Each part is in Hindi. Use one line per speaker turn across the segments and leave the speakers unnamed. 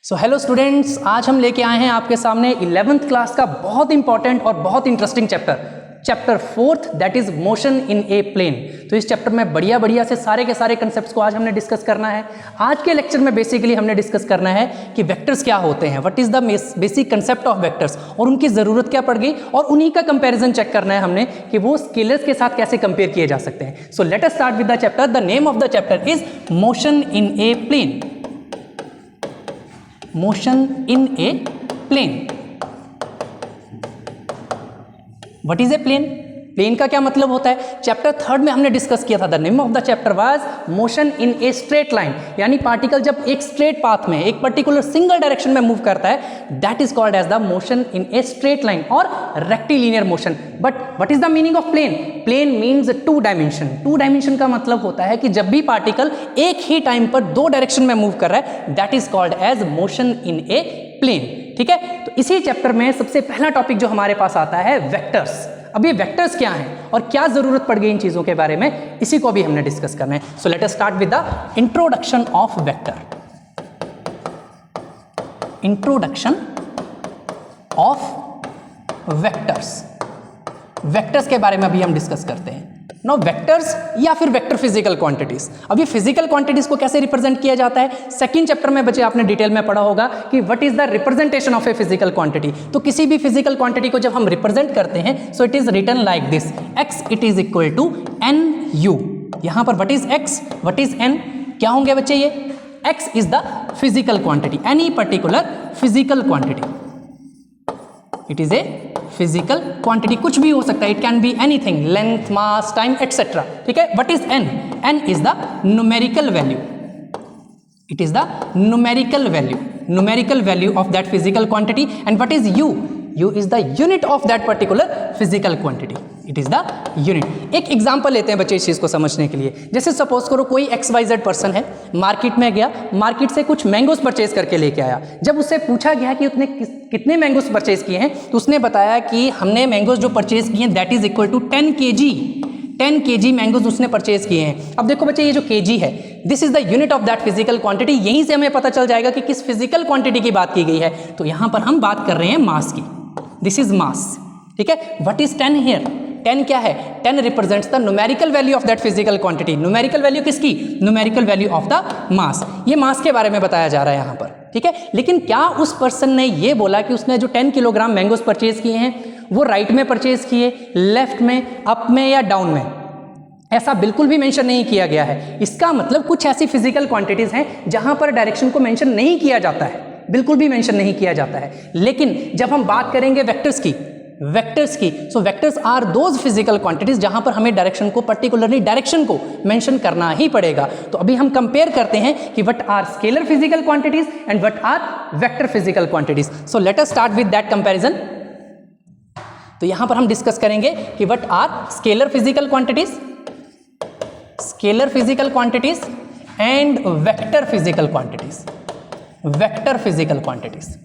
सो हेलो स्टूडेंट्स, आज हम लेके आए हैं आपके सामने 11th क्लास का बहुत इंपॉर्टेंट और बहुत interesting chapter 4th, that is motion in a plane. तो इस चैप्टर में बढ़िया से सारे के सारे कंसेप्ट्स को आज हमने डिस्कस करना है। आज के लेक्चर में बेसिकली हमने डिस्कस करना है कि वेक्टर्स क्या होते हैं, what is the basic concept of vectors और उनकी ज़रूरत क्या पड़ गई, और उन्हीं का कंपैरिजन चेक करना है हमने कि वो स्केलर्स के साथ कैसे कंपेयर किए जा सकते हैं। So let us start with the chapter. The name of the chapter is motion in a plane. Motion in a plane. What is a plane? Plane का क्या मतलब होता है? चैप्टर 3 में हमने डिस्कस किया था। The name of the chapter was motion in a straight line, यानी पार्टिकल जब एक स्ट्रेट पाथ में एक पर्टिकुलर सिंगल डायरेक्शन में मूव करता है, that is called as the motion in a straight line or rectilinear motion. But what is the meaning of plane? Plane means two dimension. Two dimension का मतलब होता है कि जब भी पार्टिकल एक ही टाइम पर दो डायरेक्शन में मूव कर रहा है, that is called as motion in a plane. ठीक है, तो इसी चैप्टर में सबसे पहला टॉपिक जो हमारे पास आता है वेक्टर्स। अब ये वेक्टर्स क्या हैं और क्या जरूरत पड़ गई इन चीजों के बारे में, इसी को भी हमने डिस्कस करना है। सो let us start with the introduction of vector. Introduction of vectors. Vectors के बारे में अभी हम डिस्कस करते हैं। नो वेक्टर्स या फिर वेक्टर फिजिकल क्वांटिटीज। अब ये फिजिकल क्वांटिटीज को कैसे रिप्रेजेंट किया जाता है, सेकंड चैप्टर में बच्चे आपने डिटेल में पढ़ा होगा कि what is the representation of A physical quantity. तो किसी भी फिजिकल क्वांटिटी को जब हम रिप्रेजेंट करते हैं, so it is written like this, x it is equal to n u. यहां पर what is x, what is n, क्या होंगे बच्चे? ये x is the physical quantity, any particular physical quantity. It is a physical quantity, कुछ भी हो सकता है, it can be anything, length, mass, time, etcetera. ठीक है, what is n? n is the numerical value. It is the numerical value of that physical quantity. And what is u? u is the unit of that particular physical quantity. It is the unit. एक एग्जांपल लेते हैं बच्चे इस चीज को समझने के लिए। जैसे सपोज करो कोई XYZ पर्सन है, मार्केट में गया, मार्केट से कुछ मैंगोस परचेज करके लेके आया। जब उससे पूछा गया कि उसने कितने मैंगोस परचेज किए हैं, तो उसने बताया कि हमने मैंगोस जो परचेज किए हैं that is equal to 10 kg। 10 kg mangoes उसने परचेज किए हैं। अब देखो बच्चे, ये जो kg है, this is the unit of that physical quantity. यहीं से हमें पता चल जाएगा कि किस फिजिकल क्वांटिटी की बात की गई है। तो यहां पर हम बात कर रहे हैं मास की। This is mass. ठीक है, व्हाट इज 10 हियर? 10 क्या है? 10 represents the numerical value of that physical quantity. Numerical value किसकी? Numerical value of the mass. ये मास के बारे में बताया जा रहा है यहाँ पर। ठीक है, लेकिन क्या उस पर्सन ने ये बोला कि उसने जो 10 किलोग्राम मैंगोस परचेज किए हैं वो राइट में परचेज किए, लेफ्ट में, अप में या डाउन में? ऐसा बिल्कुल भी मेंशन नहीं किया गया है। इसका मतलब कुछ ऐसी फिजिकल क्वांटिटीज हैं जहां पर डायरेक्शन को मेंशन नहीं किया जाता है, बिल्कुल भी मेंशन नहीं किया जाता है। लेकिन जब हम बात करेंगे वेक्टर्स की, so vectors are those physical quantities जहां पर हमें डायरेक्शन को, पर्टिकुलरली डायरेक्शन को मेंशन करना ही पड़ेगा। तो अभी हम कंपेयर करते हैं कि what are scalar physical quantities and what are vector physical quantities. So let us start with that comparison. तो यहां पर हम डिस्कस करेंगे कि what are scalar physical quantities and vector physical quantities.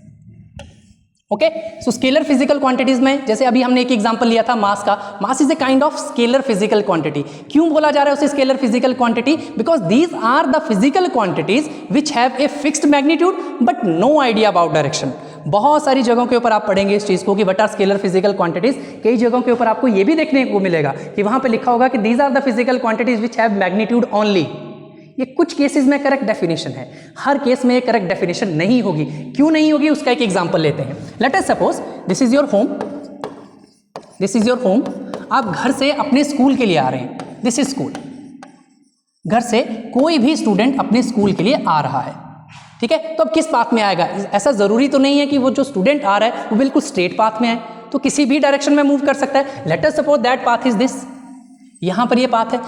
Okay, so scalar physical quantities में जैसे अभी हमने एक एग्जांपल लिया था मास का। Mass is a kind of scalar physical quantity. क्यों बोला जा रहा है उसे scalar physical quantity? Because these are the physical quantities which have a fixed magnitude but no idea about direction. बहुत सारी जगहों के ऊपर आप पढ़ेंगे इस चीज को कि what are scalar physical quantities. कई जगहों के ऊपर आपको ये भी देखने को मिलेगा कि वहां पे लिखा होगा कि these are the physical quantities which have magnitude only. ये कुछ केसेस में करेक्ट डेफिनेशन है, हर केस में ये करेक्ट डेफिनेशन नहीं होगी। क्यों नहीं होगी, उसका एक एग्जांपल लेते हैं। Let us suppose this is your home. आप घर से अपने स्कूल के लिए आ रहे हैं। This is school. घर से कोई भी स्टूडेंट अपने स्कूल के लिए आ रहा है। ठीक है, तो अब किस पाथ में आएगा? ऐसा जरूरी तो नहीं है कि वो जो स्टूडेंट आ रहा है वो बिल्कुल स्ट्रेट पाथ में है, तो किसी भी डायरेक्शन में मूव कर सकता है। Let us suppose that path is this. यहां पर ये पाथ है।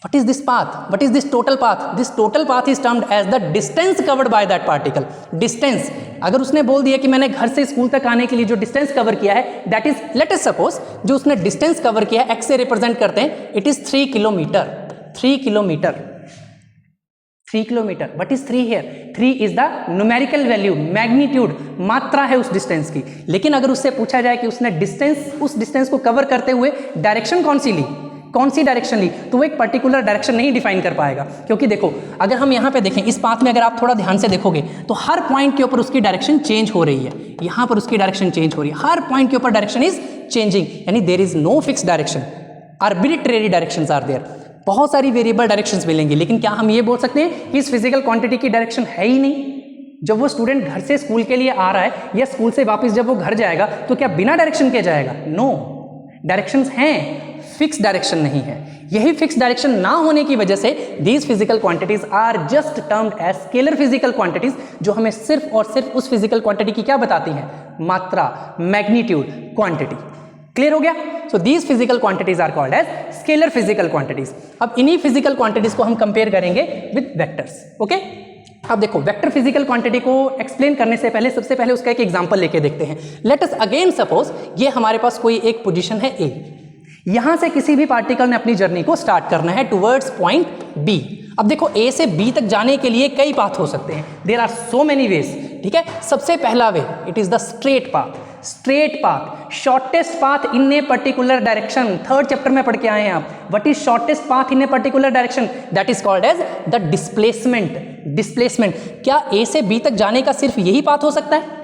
What is this path? What is this total path? This total path is termed as the distance covered by that particle. Distance, अगर उसने बोल दिया कि मैंने घर से स्कूल तक आने के लिए जो डिस्टेंस कवर किया है, that is, let us suppose, जो उसने डिस्टेंस कवर किया है x से रिप्रेजेंट करते हैं, it is 3 kilometre. 3 kilometre. What is 3 here? 3 is the numerical value, magnitude, मात्रा है उस डिस्टेंस की। लेकिन अगर उससे पूछा जाए कि उसने डिस्टेंस, उस डिस्टेंस को कवर करते हुए डायरेक्शन कौन सी ली, कौन सी डायरेक्शन ली, तो वो एक पर्टिकुलर डायरेक्शन नहीं डिफाइन कर पाएगा। क्योंकि देखो अगर हम यहाँ पे देखें इस पाथ में, अगर आप थोड़ा ध्यान से देखोगे तो हर पॉइंट के ऊपर उसकी डायरेक्शन चेंज हो रही है, यहाँ पर उसकी डायरेक्शन चेंज हो रही है, हर पॉइंट के ऊपर डायरेक्शन इज चेंजिंग, यानी there is no fix direction, arbitrary directions are there. बहुत सारी वेरिएबल डायरेक्शंस मिलेंगी, लेकिन क्या हम ये बोल सकते हैं कि इस फिजिकल क्वांटिटी की डायरेक्शन है ही नहीं? जब वो स्टूडेंट घर से स्कूल के लिए आ रहा है या स्कूल से वापस जब वो घर जाएगा तो क्या बिना डायरेक्शन के जाएगा? नो, डायरेक्शंस हैं, फिक्स डायरेक्शन नहीं है। यही फिक्स डायरेक्शन ना होने की वजह से these physical quantities are just termed as scalar physical quantities, जो हमें सिर्फ और सिर्फ उस फिजिकल क्वांटिटी की क्या बताती हैं? मात्रा, मैग्नीट्यूड, क्वांटिटी। क्लियर हो गया? So these physical quantities are called as scalar physical quantities. अब इन्हीं फिजिकल क्वांटिटीज को हम कंपेयर करेंगे विद वेक्टर्स। ओके, अब देखो वेक्टर फिजिकल क्वांटिटी को एक्सप्लेन करने से पहले सबसे पहले उसका एक एग्जांपल लेके देखते हैं। लेट अस अगेन सपोज ये हमारे पास कोई एक पोजीशन है ए, यहां से किसी भी पार्टिकल ने अपनी जर्नी को स्टार्ट करना है टुवर्ड्स पॉइंट बी। अब देखो ए से बी तक जाने के लिए कई पाथ हो सकते हैं, there are so many ways. ठीक है, सबसे पहला way it is the straight path. Straight path, shortest path in a particular direction. Third chapter में पढ़ के आए हैं आप, what is shortest path in a particular direction? That is called as the displacement. Displacement, क्या ए से बी तक जाने का सिर्फ यही पाथ हो सकता है?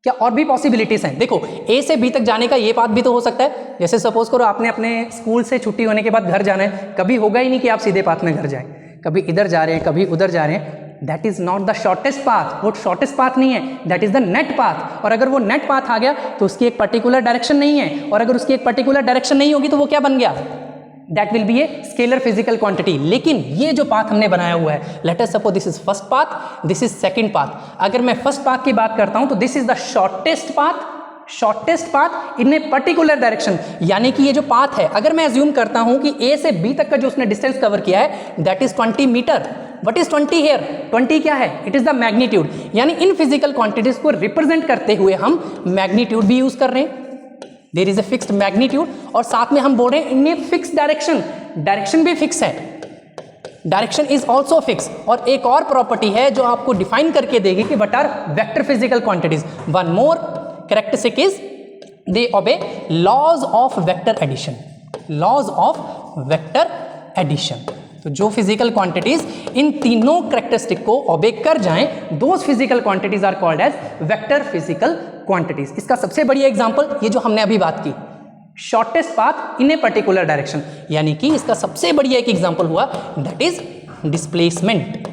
क्या और भी पॉसिबिलिटीज हैं? देखो ए से बी तक जाने का ये पाथ भी तो हो सकता है। जैसे सपोज करो आपने अपने स्कूल से छुट्टी होने के बाद घर जाना है, कभी होगा ही नहीं कि आप सीधे पाथ में घर जाएं, कभी इधर जा रहे हैं, कभी उधर जा रहे हैं। That is not the shortest path, वो शॉर्टेस्ट पाथ नहीं है, that is the net path. और अगर वो नेट पाथ आ गया तो उसकी एक पर्टिकुलर डायरेक्शन नहीं है, और अगर उसकी एक पर्टिकुलर डायरेक्शन नहीं होगी तो वो क्या बन गया? That will be a scalar physical quantity. लेकिन ये जो पाथ हमने बनाया हुआ है, let us suppose this is first path, this is second path. अगर मैं फर्स्ट पाथ की बात करता हूं तो this is the shortest path, shortest path in a particular direction. यानी कि ये जो पाथ है, अगर मैं अज्यूम करता हूं कि ए से बी तक का जो उसने डिस्टेंस कवर किया है that is 20 metre. What is 20 here? 20 क्या है? It is the magnitude. यानी इन फिजिकल क्वांटिटीज को रिप्रेजेंट करते हुए हम मैग्नीट्यूड भी यूज कर रहे हैं, there is a fixed magnitude, और साथ में हम बोल रहे हैं in a fix direction, direction भी फिक्स है, डायरेक्शन इज ऑल्सो फिक्स। और एक और प्रॉपर्टी है जो आपको डिफाइन करके देगी कि what are vector physical quantities. One more characteristic is they obey laws of vector addition, laws of vector addition. तो जो फिजिकल क्वांटिटीज इन तीनों कैरेक्टरिस्टिक को ओबे कर जाएं, those physical quantities are called as vector physical quantities. इसका सबसे बढ़िया एग्जांपल ये जो हमने अभी बात की, shortest path in a particular direction, यानी कि इसका सबसे बढ़िया एक एग्जांपल हुआ that is displacement.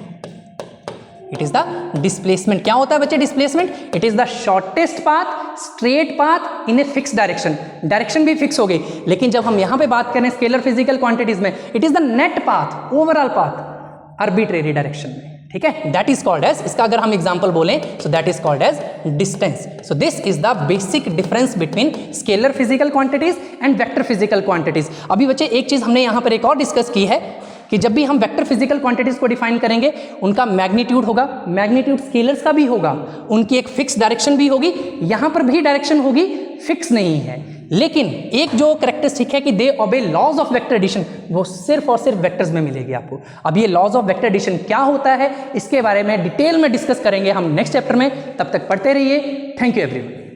It is the displacement. क्या होता है बच्चे displacement? It is the shortest path, straight path in a fix direction. Direction भी फिक्स हो गई, लेकिन जब हम यहां पे बात करें स्केलर फिजिकल क्वांटिटीज में, it is the net path, overall path, arbitrary direction में। ठीक है, दैट इज कॉल्ड एज, इसका अगर हम एग्जांपल बोलें so that is called as distance. So this is the basic difference between scalar physical quantities and vector physical quantities. अभी बच्चे एक चीज हमने यहां पर एक और डिस्कस की है कि जब भी हम वेक्टर फिजिकल क्वांटिटीज को डिफाइन करेंगे, उनका मैग्नीट्यूड होगा, मैग्नीट्यूड स्केलर्स का भी होगा, उनकी एक फिक्स डायरेक्शन भी होगी, यहां पर भी डायरेक्शन होगी, फिक्स नहीं है। लेकिन एक जो कैरेक्टरिस्टिक है कि दे obey laws of vector addition, वो सिर्फ और सिर्फ वेक्टर्स में मिलेगी आपको। अब ये लॉज ऑफ वेक्टर एडिशन क्या होता है, इसके बारे में डिटेल में डिस्कस करेंगे हम नेक्स्ट चैप्टर में। तब तक पढ़ते रहिए। Thank you everyone.